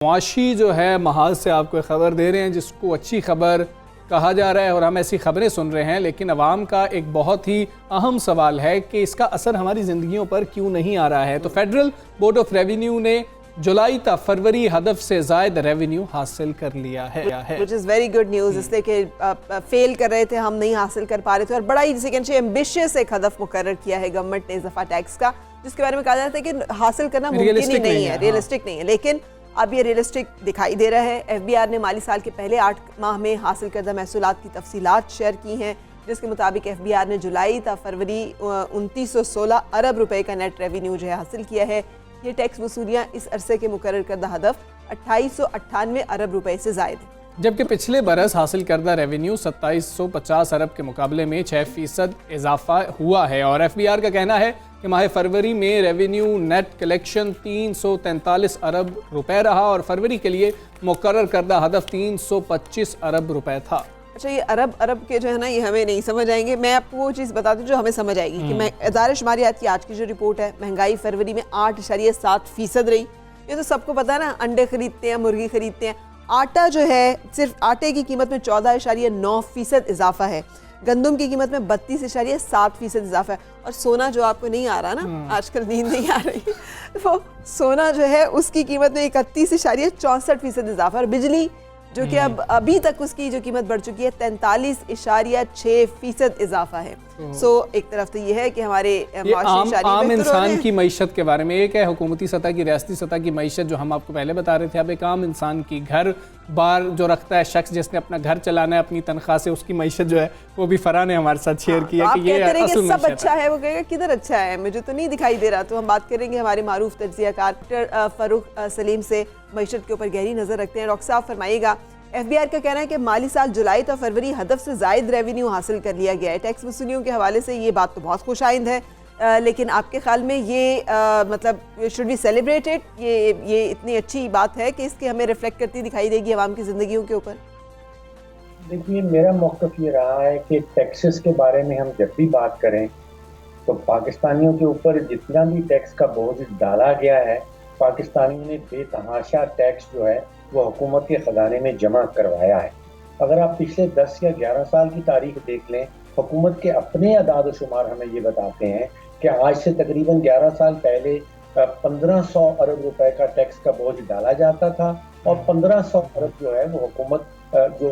मुआशी जो है महाज से आपको खबर दे रहे हैं जिसको अच्छी खबर कहा जा रहा है और हम ऐसी खबरें सुन रहे हैं, लेकिन अवाम का एक बहुत ही अहम सवाल है कि इसका असर हमारी ज़िंदगियों पर क्यों नहीं आ रहा है। तो फेडरल बोर्ड ऑफ रेवेन्यू ने जुलाई ता फरवरी हदफ से ज़ायद रेवेन्यू हासिल कर लिया है। Which is very good news, इसलिए कि फेल कर रहे थे, हम नहीं हासिल कर पा रहे थे और बड़ा ही जिसे कहते हैं एम्बिशियस एक हदफ मुकर्रर किया है गवर्नमेंट ने इज़ाफ़ा टैक्स का, जिसके बारे में कहा जाता है कि हासिल करना मुमकिन ही नहीं है, रियलिस्टिक नहीं है। लेकिन अब ये रियलिस्टिक दिखाई दे रहा है। एफबीआर ने माली साल के पहले 8 माह में हासिल करदा महसूलात की तफसीलात शेयर की हैं, जिसके मुताबिक एफबीआर ने जुलाई ता फरवरी 2916 अरब रुपए का नेट रेवेन्यू जो है हासिल किया है। ये टैक्स वसूलियाँ इस अरसे के मुकर्रर करदा हदफ 2898 अरब रुपए से ज़ायद है, जबकि पिछले बरस हासिल करदा रेवेन्यू 2750 अरब के मुकाबले में 6% इजाफा हुआ है। और एफबीआर का कहना है कि माह फरवरी में रेवेन्यू नेट कलेक्शन 343 अरब रुपए रहा और फरवरी के लिए मुकर्रर करदा हदफ 325 अरब रुपए था। अच्छा, ये अरब के जो है ना, ये हमें नहीं समझ आएंगे। मैं आपको वो चीज़ बता दूं जो हमें समझ आएगी कि मैं इदारे शुमारियात की आज की जो रिपोर्ट है, महंगाई फरवरी में 8.7% रही। ये तो सबको पता है ना, अंडे खरीदते हैं, मुर्गी खरीदते हैं। आटा जो है, सिर्फ आटे की कीमत में 14.9% इजाफा है, गंदम की कीमत में 32.7% इजाफा है। और सोना जो आपको नहीं आ रहा ना, आजकल नींद नहीं आ रही वो सोना जो है उसकी कीमत में 31.64% इजाफा है। और बिजली जो कि अब अभी तक उसकी जो कीमत बढ़ चुकी है 43.6% इजाफा है। सो एक तरफ तो ये है कि हमारे आम इंसान की मईशत के बारे में, एक है हुकूमती सतह की, रियासती सतह की मईशत जो हम आपको पहले बता रहे थे। अब एक आम इंसान की, घर बार जो रखता है शख्स जिसने अपना घर चलाना है अपनी तनख्वाह से, उसकी मईशत जो है वो भी फरहान ने हमारे साथ शेयर किया कि ये असल सब अच्छा है। वो कहेगा किधर अच्छा है, मुझे तो नहीं दिखाई दे रहा। तो हम बात करेंगे हमारे मारूफ तज्जियाकार डॉक्टर फ़ारूक सलीम से, मईशत के ऊपर गहरी नज़र रखते हैं। डॉक्टर साहब फरमाइएगा, एफबीआर का कहना है कि माली साल जुलाई तो फरवरी हदफ से ज़ायद रेवेन्यू हासिल कर लिया गया है। टैक्स वसूलियों के हवाले से ये बात तो बहुत खुशाइंद है, लेकिन आपके ख्याल में ये मतलब शुड बी सेलिब्रेटेड, ये इतनी अच्छी बात है कि इसके हमें रिफ्लेक्ट करती दिखाई देगी आवाम की ज़िंदगियों के ऊपर? देखिए, मेरा मौक़िफ़ ये रहा है कि टैक्सेस के बारे में हम जब भी बात करें तो पाकिस्तानियों के ऊपर जितना भी टैक्स का बोझ डाला गया है, पाकिस्तानियों ने बेतहाशा टैक्स जो है वो हुकूमत के ख़जाने में जमा करवाया है। अगर आप पिछले 10 या 11 साल की तारीख देख लें, हुकूमत के अपने अदाद शुमार हमें ये बताते हैं कि आज से तकरीबन 11 साल पहले 1500 अरब रुपए का टैक्स का बोझ डाला जाता था और 1500 अरब जो है वो हुकूमत जो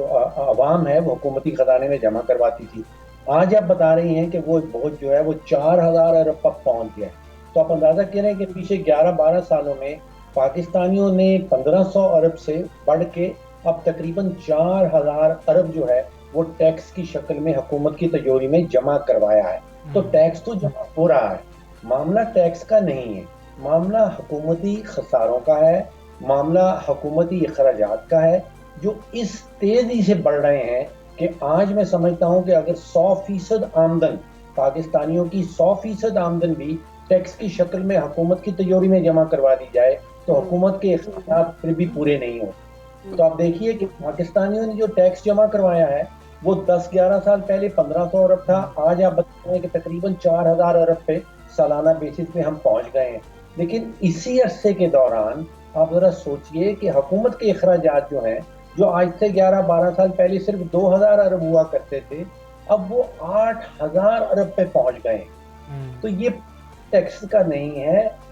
अवाम है वो हुकूमती ख़जाने में जमा करवाती थी। आज आप बता रही हैं कि वो बोझ जो है वो 4000 अरब तक पहुँच गया। तो आप अंदाज़ा करें कि पिछले 11-12 सालों में पाकिस्तानियों ने 1500 अरब से बढ़ के अब तकरीबन 4000 अरब जो है वो टैक्स की शक्ल में हुकूमत की तिजोरी में जमा करवाया है। तो टैक्स तो जमा हो रहा है, मामला टैक्स का नहीं है, मामला हुकूमती खसारों का है, मामला हुकूमती अखराजात का है जो इस तेजी से बढ़ रहे हैं कि आज मैं समझता हूँ कि अगर 100% आमदन, पाकिस्तानियों की 100% आमदन भी टैक्स की शक्ल में हुकूमत की तिजोरी में जमा करवा दी जाए तो हुकूमत के इख्तियार फिर भी पूरे नहीं हो। तो आप देखिए कि पाकिस्तानियों ने जो टैक्स जमा करवाया है वो 10-11 साल पहले 1500 अरब था, आज आप बता रहे हैं कि तकरीबन 4000 अरब पे सालाना बेसिस पे हम पहुंच गए हैं। लेकिन इसी अरसे के दौरान आप जरा सोचिए कि हुकूमत के अखराजात जो हैं, जो आज से 11-12 साल पहले सिर्फ 2000 अरब हुआ करते थे, अब वो 8000 अरब पे पहुंच गए। तो ये टैक्स का नहीं है,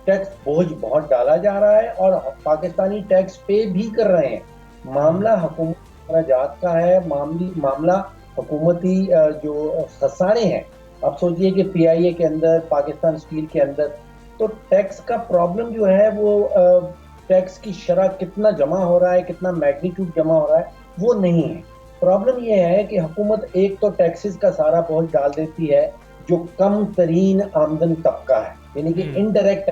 टैक्स बोझ बहुत डाला जा रहा है और पाकिस्तानी टैक्स पे भी कर रहे हैं। मामला हुकूमत अखराजात का है, मामला हुकूमती जो खसारे हैं। आप सोचिए कि PIA के अंदर, पाकिस्तान स्टील के अंदर तो टैक्स का प्रॉब्लम जो है वो टैक्स की शरह कितना जमा हो रहा है, कितना मैग्नीट्यूड जमा हो रहा है वो नहीं है। प्रॉब्लम ये है कि हुकूमत एक तो टैक्सेस का सारा बोझ डाल देती है जो कम तरीन आमदन तबका है, यानी कि इनडायरेक्ट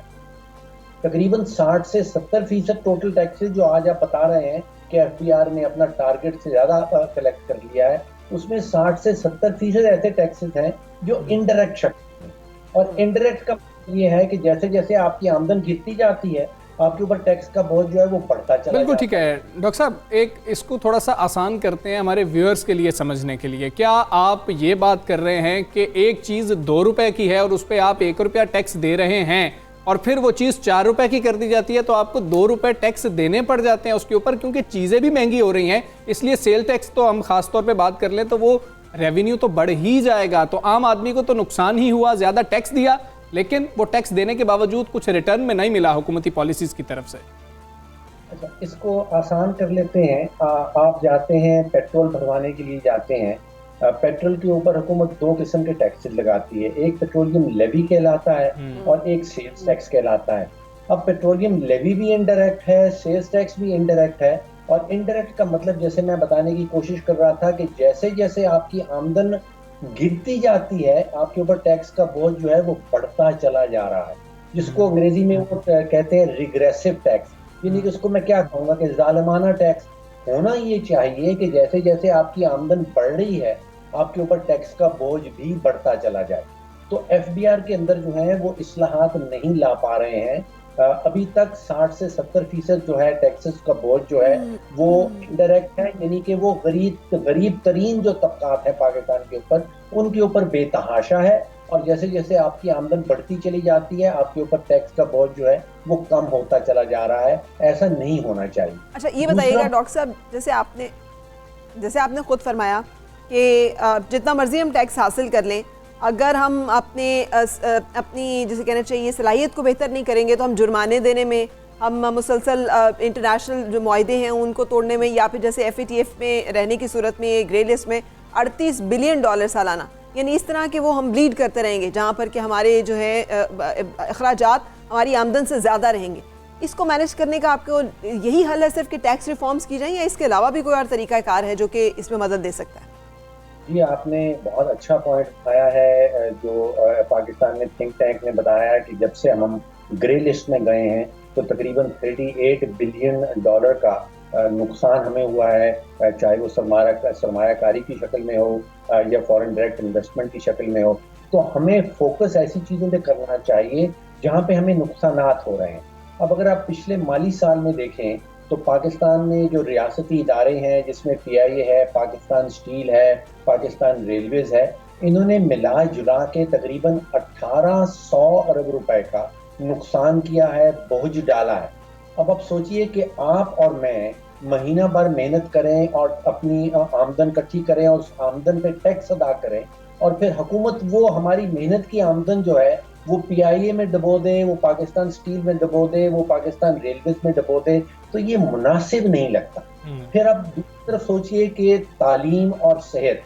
तकरीबन 60 से 70% टोटल टैक्सेस जो आज आप बता रहे हैं कि एफबीआर ने अपना टारगेट से ज़्यादा कलेक्ट कर लिया है, उसमें 60 से 70% ऐसे टैक्सेस हैं जो इनडायरेक्ट शक्ल है। और इनडायरेक्ट का ये है कि जैसे जैसे आपकी आमदन गिरती जाती है आपके ऊपर टैक्स का बोझ जो है वो बढ़ता चला। बिल्कुल ठीक है डॉक्टर साहब, एक इसको थोड़ा सा आसान करते हैं हमारे व्यूअर्स के लिए समझने के लिए। क्या आप ये बात कर रहे हैं कि एक चीज़ 2 रुपए की है और उस पर आप 1 रुपया टैक्स दे रहे हैं, और फिर वो चीज़ 4 रुपए की कर दी जाती है तो आपको 2 रुपए टैक्स देने पड़ जाते हैं उसके ऊपर, क्योंकि चीज़ें भी महंगी हो रही हैं। इसलिए सेल टैक्स तो हम खास तौर पे बात कर लें तो वो रेवेन्यू तो बढ़ ही जाएगा, तो आम आदमी को तो नुकसान ही हुआ, ज़्यादा टैक्स दिया लेकिन वो टैक्स देने के बावजूद कुछ रिटर्न में नहीं मिला हुकूमती पॉलिसीज की तरफ से। अच्छा, इसको आसान कर लेते हैं। आप जाते हैं पेट्रोल भरवाने के लिए जाते हैं, पेट्रोल के ऊपर हुकूमत 2 किस्म के टैक्सेस लगाती है, एक पेट्रोलियम लेवी कहलाता है और एक सेल्स टैक्स कहलाता है। अब पेट्रोलियम लेवी भी इनडायरेक्ट है, सेल्स टैक्स भी इनडायरेक्ट है। और इनडायरेक्ट का मतलब जैसे मैं बताने की कोशिश कर रहा था कि जैसे जैसे आपकी आमदन गिरती जाती है आपके ऊपर टैक्स का बोझ जो है वो बढ़ता चला जा रहा है, जिसको अंग्रेजी में वो कहते हैं रिग्रेसिव टैक्स। यानी कि उसको मैं क्या कहूँगा कि जालिमाना टैक्स होना ये चाहिए कि जैसे जैसे आपकी आमदन बढ़ रही है आपके ऊपर टैक्स का बोझ भी बढ़ता चला जाए। तो एफबीआर के अंदर जो है वो इस्लाहात नहीं ला पा रहे हैं। अभी तक 60 से 70% जो है टैक्सेस का बोझ जो है वो इनडायरेक्ट है, यानी कि वो गरीब तरीन जो तबकात है पाकिस्तान के ऊपर उनके ऊपर बेतहाशा है। और जैसे जैसे आपकी आमदन बढ़ती चली जाती है आपके ऊपर टैक्स का बोझ जो है वो कम होता चला जा रहा है। ऐसा नहीं होना चाहिए। अच्छा, ये बताइएगा डॉक्टर साहब, जैसे आपने खुद फरमाया कि जितना मर्जी हम टैक्स हासिल कर लें, अगर हम अपनी जिसे कहना चाहिए सलाहियत को बेहतर नहीं करेंगे तो हम जुर्माने देने में, हम मुसलसल इंटरनेशनल जो मुआहदे हैं उनको तोड़ने में, या फिर जैसे FATF में रहने की सूरत में ग्रे लिस्ट में $38 बिलियन सालाना, यानी इस तरह के वो हम ब्लीड करते रहेंगे जहाँ पर कि हमारे जो है अखराजात हमारी आमदन से ज़्यादा रहेंगे। इसको मैनेज करने का आपको यही हल है सिर्फ कि टैक्स रिफॉर्म्स की जाएं, या इसके अलावा भी कोई और तरीका कार है जो कि इसमें मदद दे सकता है? जी, आपने बहुत अच्छा पॉइंट उठाया है। जो पाकिस्तान में थिंक टैंक ने बताया है कि जब से हम ग्रे लिस्ट में गए हैं तो तकरीबन $38 बिलियन का नुकसान हमें हुआ है, चाहे वो सरमायाकारी की शक्ल में हो या फॉरेन डायरेक्ट इन्वेस्टमेंट की शक्ल में हो। तो हमें फोकस ऐसी चीज़ों पे करना चाहिए जहाँ पे हमें नुकसानात हो रहे हैं। अब अगर आप पिछले माली साल में देखें तो पाकिस्तान में जो रियासती इदारे हैं जिसमें PIA है, पाकिस्तान स्टील है, पाकिस्तान रेलवेज है, इन्होंने मिला जुला के तकरीबन 1800 अरब रुपए का नुकसान किया है, बोझ डाला है। अब आप सोचिए कि आप और मैं महीना भर मेहनत करें और अपनी आमदन इकट्ठी करें और उस आमदन पे टैक्स अदा करें और फिर हुकूमत वो हमारी मेहनत की आमदन जो है वो PIA में डबो दे, वो पाकिस्तान स्टील में डबो दे, वो पाकिस्तान रेलवेज में डबो दे, तो ये मुनासिब नहीं लगता। फिर अब दूसरी तरफ सोचिए कि तालीम और सेहत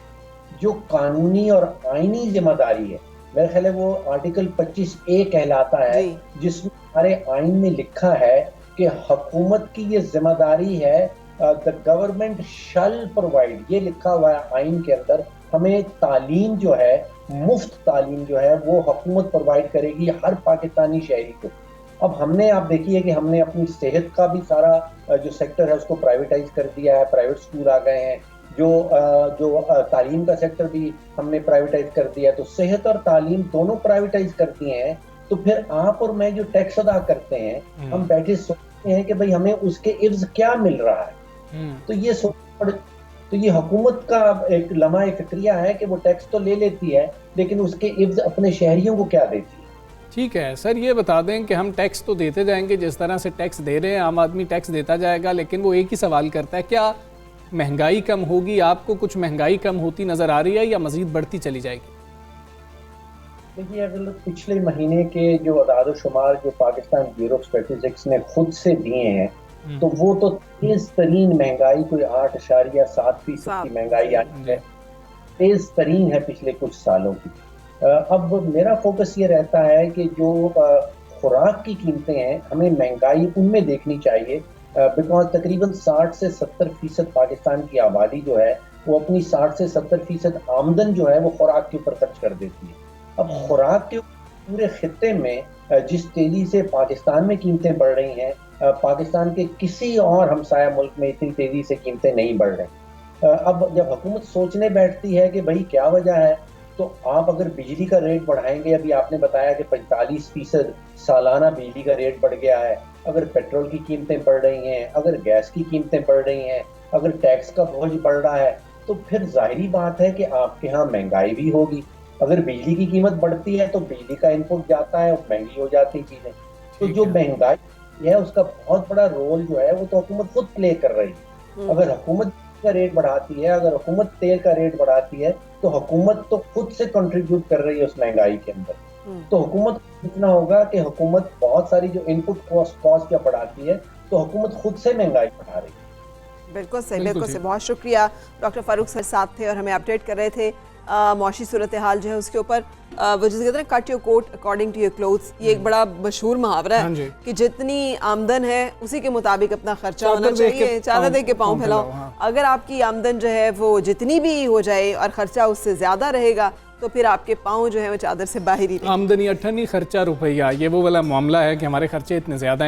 जो कानूनी और आईनी जिम्मेदारी है, मेरे ख्याल है वो आर्टिकल 25A कहलाता है, जिसमें हमारे आइन में लिखा है कि हुकूमत की ये जिम्मेदारी है, द गवर्नमेंट शैल प्रोवाइड, ये लिखा हुआ है आइन के अंदर। हमें तालीम जो है, मुफ्त तालीम जो है वो हुकूमत प्रोवाइड करेगी हर पाकिस्तानी शहरी को। अब हमने, आप देखिए कि हमने अपनी सेहत का भी सारा जो सेक्टर है उसको प्राइवेटाइज कर दिया है, प्राइवेट स्कूल आ गए हैं, जो तालीम का सेक्टर भी हमने प्राइवेटाइज कर दिया है। तो सेहत और तालीम दोनों प्राइवेटाइज कर दिए हैं, तो फिर आप और मैं जो टैक्स अदा करते हैं हम बैठे सोचते हैं कि भाई हमें उसके इव्ज क्या मिल रहा है। तो ये हुकूमत का एक लम्हा फिक्रिया है कि वो टैक्स तो ले लेती है लेकिन उसके इव्ज अपने शहरियों को क्या देती है। ठीक है सर, ये बता दें कि हम टैक्स तो देते जाएंगे, जिस तरह से टैक्स दे रहे हैं आम आदमी टैक्स देता जाएगा, लेकिन वो एक ही सवाल करता है, क्या महंगाई कम होगी? आपको कुछ महंगाई कम होती नज़र आ रही है या मज़ीद बढ़ती चली जाएगी? देखिए, अगर पिछले महीने के जो अदाद शुमार जो पाकिस्तान ब्यूरो ऑफ स्टैटिस्टिक्स ने खुद से दिए हैं तो वो तो तेज तरीन महंगाई, कोई 8.7% की महंगाई आई है, तेज तरीन है पिछले कुछ सालों की। अब मेरा फोकस ये रहता है कि जो खुराक की कीमतें हैं हमें महंगाई उनमें देखनी चाहिए, बिकॉज तकरीबन 60 से 70% पाकिस्तान की आबादी जो है वो अपनी 60 से 70% आमदन जो है वो खुराक के ऊपर खर्च कर देती है। अब खुराक के पूरे खित्ते में जिस तेजी से पाकिस्तान में कीमतें बढ़ रही हैं, पाकिस्तान के किसी और हमसाया मुल्क में इतनी तेजी से कीमतें नहीं बढ़ रही। अब जब हुकूमत सोचने बैठती है कि भाई क्या वजह है, तो आप अगर बिजली का रेट बढ़ाएंगे, अभी आपने बताया कि 45% सालाना बिजली का रेट बढ़ गया है, अगर पेट्रोल की कीमतें बढ़ रही हैं, अगर गैस की कीमतें बढ़ रही हैं, अगर टैक्स का बोझ बढ़ रहा है, तो फिर जाहिरी बात है कि आपके यहाँ महंगाई भी होगी। अगर बिजली की कीमत बढ़ती है तो बिजली का इनपुट जाता है और महंगी हो जाती चीज़ें। तो जो महंगाई है उसका बहुत बड़ा रोल जो है वो तो हुकूमत खुद प्ले कर रही है। अगर हुकूमत का रेट बढ़ाती है, अगर हुकूमत तेल का रेट बढ़ाती है, तो हुकूमत तो खुद से कंट्रीब्यूट कर रही है उस महंगाई के अंदर। तो हुकूमत को सोचना होगा कि हुकूमत बहुत सारी जो इनपुट कॉस्ट क्या बढ़ाती है, तो हुकूमत खुद से महंगाई बढ़ा रही है। बिल्कुल सही, बिल्कुल सही। बहुत शुक्रिया। डॉक्टर फारूक सर साथ थे और हमें अपडेट कर रहे थे मौशी सूरत हाल जो है उसके ऊपर। वो जिसे कहते हैं cut your coat according to your clothes, ये एक बड़ा मशहूर मुहावरा है कि जितनी आमदन है उसी के मुताबिक अपना खर्चा होना चाहिए। चादर दे के पाँव फैलाओ। अगर आपकी आमदन जो है वो जितनी भी हो जाए और खर्चा उससे ज़्यादा रहेगा तो फिर आपके पाँव जो है वो चादर से बाहर ही। आमदनी अठन्नी खर्चा रुपया, ये वो वाला मामला है कि हमारे खर्चे इतने ज़्यादा